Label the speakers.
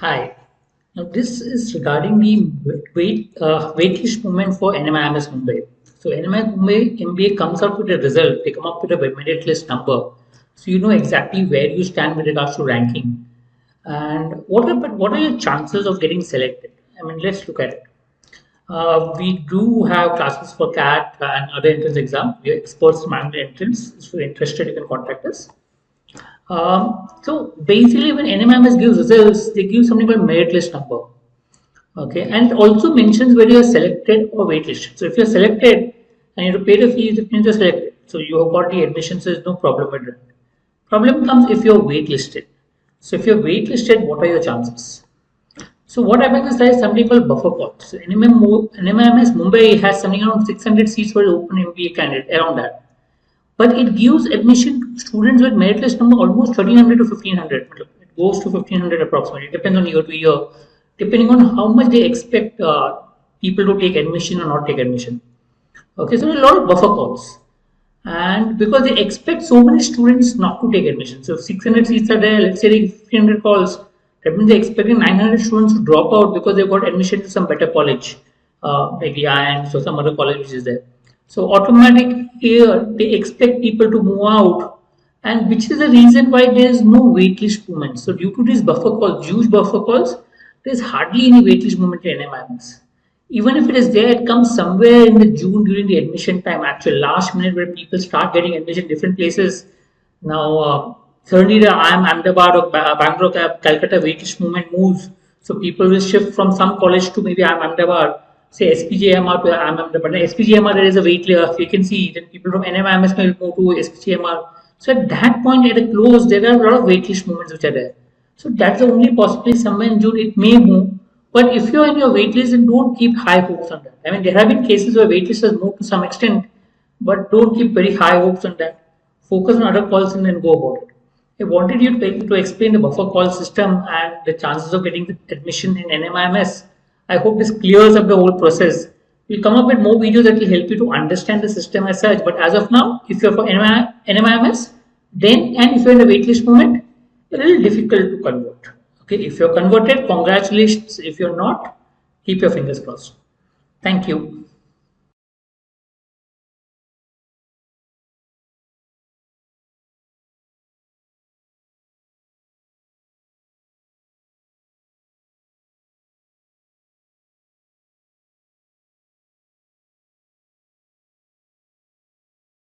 Speaker 1: Hi. Now this is regarding the waitlist movement for NMIMS Mumbai. So NMIMS Mumbai MBA comes out with a result. They come up with a merit list number, so you know exactly where you stand with regards to ranking. And what are your chances of getting selected? I mean, let's look at it. We do have classes for CAT and other entrance exam. We are experts in management entrance. If you're interested, you can contact us. So basically, when NMIMS gives results, they give something called merit list number. Okay, and it also mentions whether you are selected or waitlisted. So if you're selected and you have to pay the fees, it means you're selected. So you have got the admission, so there's no problem with that. Problem comes if you're waitlisted. So if you're waitlisted, what are your chances? So what happens is there is something called buffer pods. So NMIMS Mumbai has something around 600 seats for the open MBA candidate, around that. But it gives admission to students with merit list number almost 1300 to 1500. It goes to 1500 approximately. It depends on year to year, depending on how much they expect people to take admission or not take admission. Okay, so there are a lot of buffer calls. And because they expect so many students not to take admission. So if 600 seats are there, let's say they 1500 calls, that means they're expecting 900 students to drop out because they've got admission to some better college, like the IIMS or some other college which is there. So automatic here they expect people to move out, and which is the reason why there is no waitlist movement. So due to these buffer calls, huge buffer calls, there is hardly any waitlist movement in NMIMS. Even if it is there, it comes somewhere in the June during the admission time, actual last minute where people start getting admission in different places. Now, certainly the IIM Ahmedabad or Bangalore, Calcutta waitlist movement moves. So people will shift from some college to maybe IIM Ahmedabad, say SPJMR to IIM Ahmedabad. Now, SPJMR there is a vacancy, then people from NMIMS will move to SPJMR. So at that point, at a close, there are a lot of waitlist movements which are there. So that's the only possibility somewhere in June it may move. But if you're in your waitlist, then don't keep high hopes on that. I mean, there have been cases where waitlist has moved to some extent, but don't keep very high hopes on that. Focus on other calls and then go about it. I wanted you to explain the buffer call system and the chances of getting admission in NMIMS. I hope this clears up the whole process. We'll come up with more videos that will help you to understand the system as such. But as of now, if you're for NMIMS, then and if you're in the waitlist movement, a little difficult to convert. Okay, if you're converted, congratulations. If you're not, keep your fingers crossed. Thank you.